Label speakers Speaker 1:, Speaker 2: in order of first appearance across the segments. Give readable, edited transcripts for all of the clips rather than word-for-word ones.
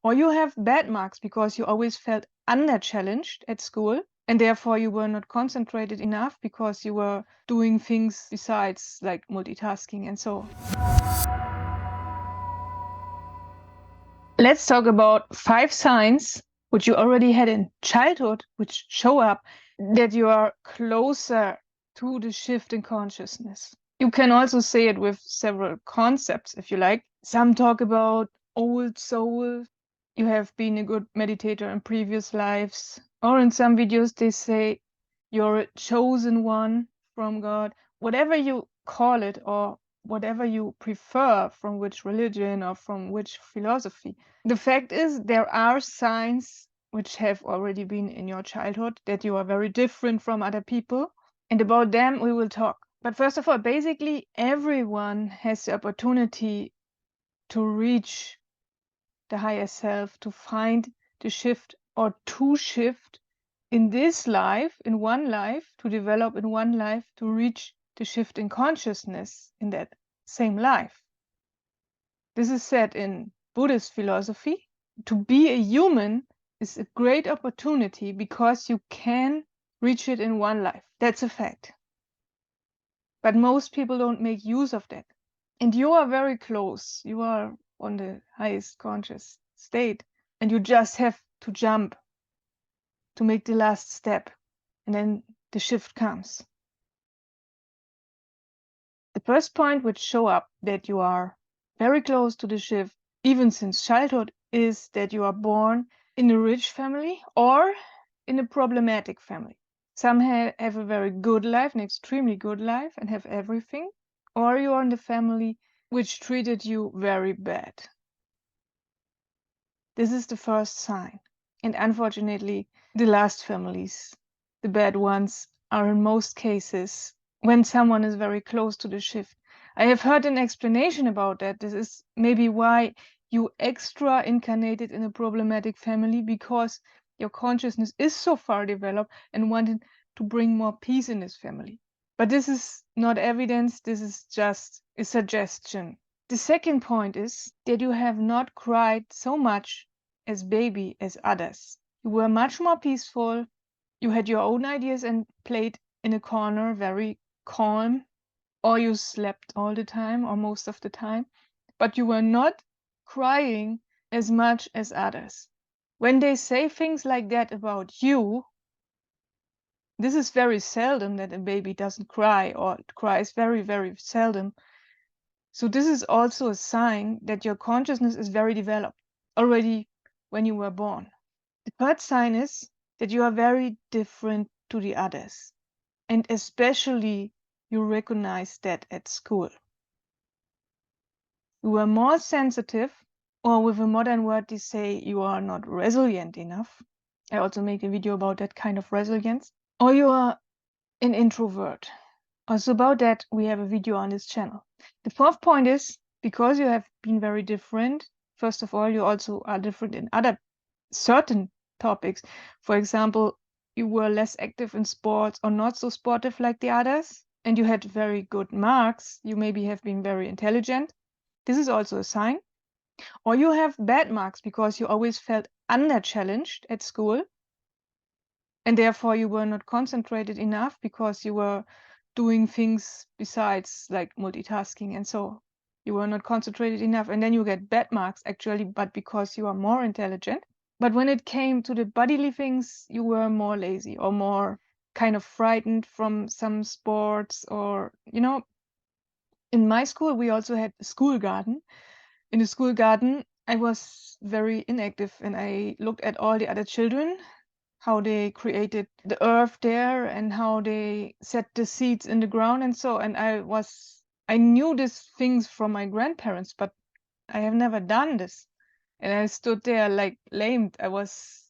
Speaker 1: Or you have bad marks because you always felt under-challenged at school, and therefore you were not concentrated enough because you were doing things besides, like multitasking and so. Let's talk about 5 signs which you already had in childhood, which show up that you are closer to the shift in consciousness. You can also say it with several concepts, if you like. Some talk about old soul. You have been a good meditator in previous lives. Or in some videos, they say you're a chosen one from God. Whatever you call it, or whatever you prefer, from which religion or from which philosophy. The fact is, there are signs which have already been in your childhood that you are very different from other people. And about them, we will talk. But first of all, basically, everyone has the opportunity to reach the higher self, to find the shift or to shift in this life, in one life, to develop in one life, to reach the shift in consciousness in that same life. This is said in Buddhist philosophy. To be a human is a great opportunity because you can reach it in one life. That's a fact. But most people don't make use of that. And you are very close. You are on the highest conscious state. And you just have to jump to make the last step. And then the shift comes. The first point which show up that you are very close to the shift, even since childhood, is that you are born in a rich family or in a problematic family. Some have a very good life, an extremely good life, and have everything. Or you are in the family which treated you very bad. This is the first sign. And unfortunately, the last families, the bad ones, are in most cases when someone is very close to the shift. I have heard an explanation about that. This is maybe why you extra incarnated in a problematic family, because your consciousness is so far developed and wanted to bring more peace in this family. But this is not evidence, this is just a suggestion. The second point is that you have not cried so much as baby as others. You were much more peaceful. You had your own ideas and played in a corner, very calm, or you slept all the time or most of the time, but you were not crying as much as others. When they say things like that about you, this is very seldom that a baby doesn't cry or cries very, very seldom. So this is also a sign that your consciousness is very developed already when you were born. The third sign is that you are very different to the others. And especially you recognize that at school. You are more sensitive, or with a modern word, they say you are not resilient enough. I also make a video about that kind of resilience. Or you are an introvert. Also about that, we have a video on this channel. The fourth point is, because you have been very different, first of all, you also are different in other certain topics. For example, you were less active in sports or not so sportive like the others, and you had very good marks. You maybe have been very intelligent. This is also a sign. Or you have bad marks because you always felt under-challenged at school, and therefore you were not concentrated enough because you were doing things besides, like multitasking, and so you were not concentrated enough, and then you get bad marks actually, but because you are more intelligent. But when it came to the bodily things, you were more lazy or more kind of frightened from some sports, or in my school we also had a school garden. In the school garden I was very inactive, and I looked at all the other children, how they created the earth there and how they set the seeds in the ground and so, and I knew these things from my grandparents, but I have never done this. And I stood there like lamed. I was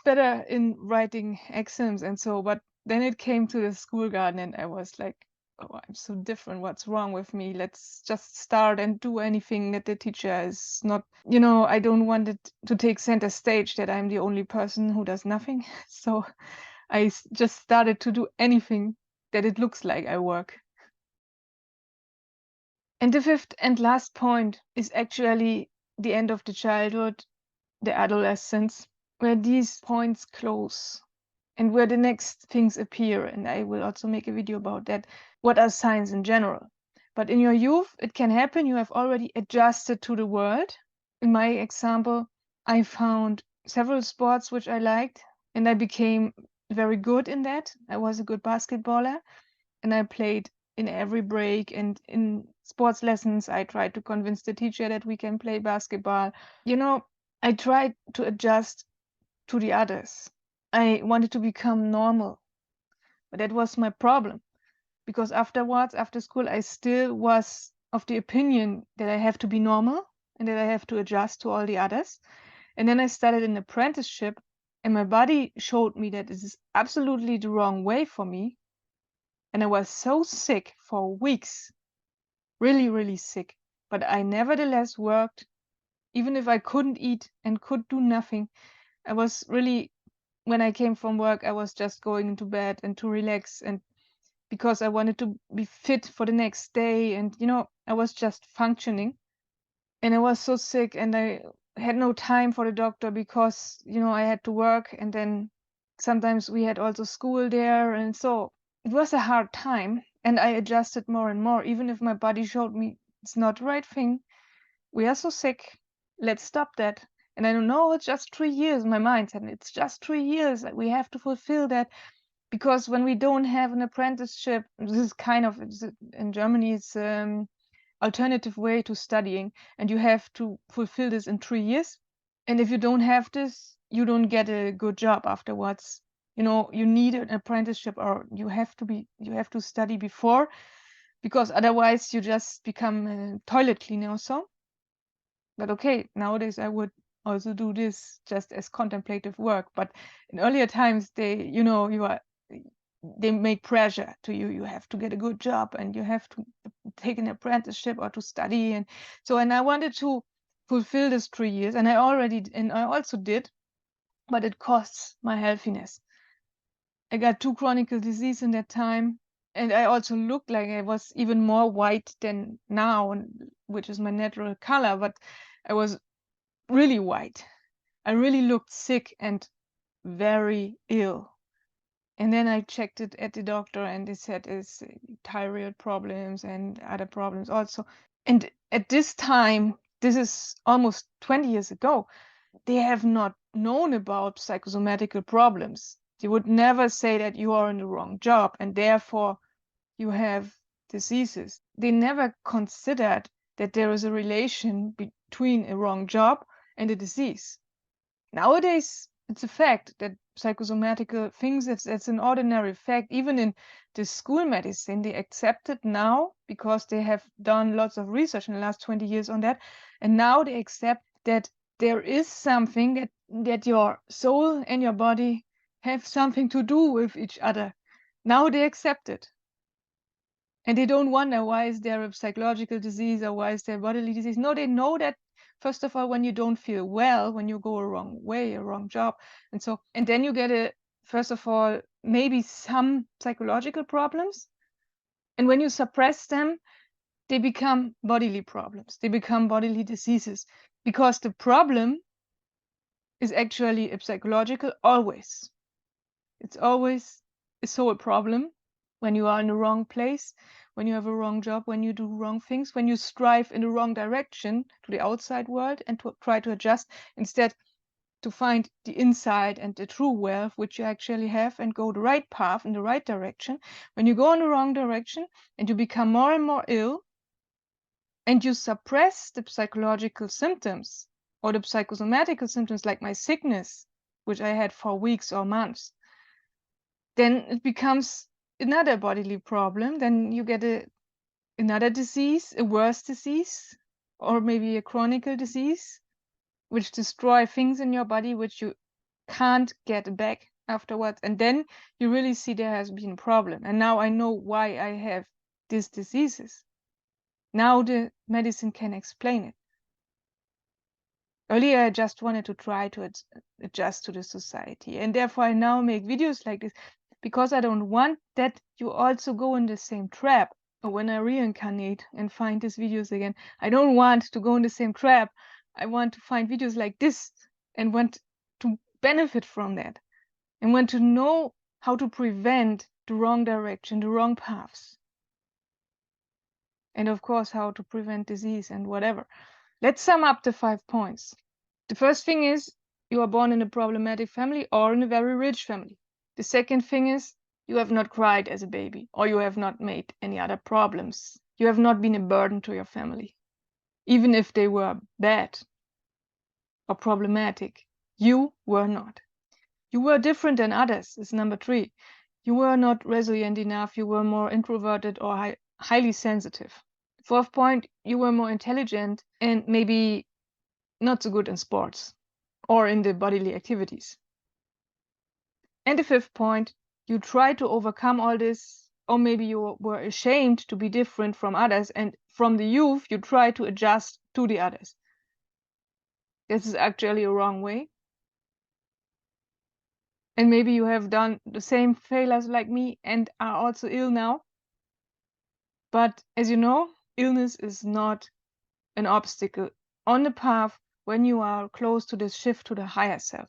Speaker 1: better in writing exams and so, but then it came to the school garden and I was like, oh, I'm so different. What's wrong with me? Let's just start and do anything that the teacher is not, I don't want it to take center stage that I'm the only person who does nothing. So I just started to do anything that it looks like I work. And the fifth and last point is actually the end of the childhood, the adolescence, where these points close and where the next things appear. And I will also make a video about that. What are signs in general? But in your youth, it can happen. You have already adjusted to the world. In my example, I found several sports which I liked, and I became very good in that. I was a good basketballer, and I played in every break, and in sports lessons I tried to convince the teacher that we can play basketball. I tried to adjust to the others. I wanted to become normal, but that was my problem, because afterwards, after school, I still was of the opinion that I have to be normal and that I have to adjust to all the others. And then I started an apprenticeship, and my body showed me that this is absolutely the wrong way for me. And I was so sick for weeks, really, really sick. But I nevertheless worked, even if I couldn't eat and could do nothing. I was really, when I came from work, I was just going into bed and to relax, and because I wanted to be fit for the next day. And, I was just functioning. And I was so sick, and I had no time for the doctor because, I had to work. And then sometimes we had also school there. And so it was a hard time. And I adjusted more and more, even if my body showed me it's not the right thing. We are so sick. Let's stop that. And I don't know, it's just 3 years. My mind said, it's just 3 years. We have to fulfill that. Because when we don't have an apprenticeship, this is in Germany, it's alternative way to studying, and you have to fulfill this in 3 years. And if you don't have this, you don't get a good job afterwards. You need an apprenticeship, or you have to study before, because otherwise you just become a toilet cleaner or so. But okay, nowadays I would also do this just as contemplative work. But in earlier times, they make pressure to you. You have to get a good job, and you have to take an apprenticeship or to study. And I wanted to fulfill this 3 years, and I also did, but it costs my healthiness. I got 2 chronic diseases in that time, and I also looked like I was even more white than now, which is my natural color, but I was really white. I really looked sick and very ill. And then I checked it at the doctor, and they said it's thyroid problems and other problems also. And at this time, this is almost 20 years ago, they have not known about psychosomatical problems. They would never say that you are in the wrong job and therefore you have diseases. They never considered that there is a relation between a wrong job and a disease. Nowadays, it's a fact that psychosomatical things, it's an ordinary fact. Even in the school medicine, they accept it now because they have done lots of research in the last 20 years on that. And now they accept that there is something that your soul and your body have something to do with each other. Now they accept it. And they don't wonder why is there a psychological disease or why is there bodily disease. No, they know that, first of all, when you don't feel well, when you go a wrong way, a wrong job, and then you get first of all, maybe some psychological problems. And when you suppress them, they become bodily problems. They become bodily diseases, because the problem is actually a psychological always. It's always a soul problem when you are in the wrong place, when you have a wrong job, when you do wrong things, when you strive in the wrong direction to the outside world and to try to adjust instead to find the inside and the true wealth which you actually have and go the right path in the right direction. When you go in the wrong direction and you become more and more ill and you suppress the psychological symptoms or the psychosomatical symptoms like my sickness, which I had for weeks or months, then it becomes another bodily problem. Then you get another disease, a worse disease, or maybe a chronic disease, which destroy things in your body which you can't get back afterwards. And then you really see there has been a problem. And now I know why I have these diseases. Now the medicine can explain it. Earlier, I just wanted to try to adjust to the society. And therefore, I now make videos like this, because I don't want that you also go in the same trap. When I reincarnate and find these videos again, I don't want to go in the same trap I want to find videos like this and want to benefit from that and want to know how to prevent the wrong direction, the wrong paths. And of course, how to prevent disease and whatever. Let's sum up the 5 points. The first thing is you are born in a problematic family or in a very rich family. The second thing is you have not cried as a baby, or you have not made any other problems. You have not been a burden to your family. Even if they were bad or problematic, you were not. You were different than others is number 3. You were not resilient enough. You were more introverted or highly sensitive. Fourth point, you were more intelligent and maybe not so good in sports or in the bodily activities. And the fifth point, you tried to overcome all this, or maybe you were ashamed to be different from others, and from the youth, you tried to adjust to the others. This is actually a wrong way. And maybe you have done the same failures like me and are also ill now. But as you know, illness is not an obstacle on the path when you are close to this shift to the higher self.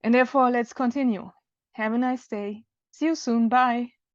Speaker 1: And therefore, let's continue. Have a nice day. See you soon. Bye.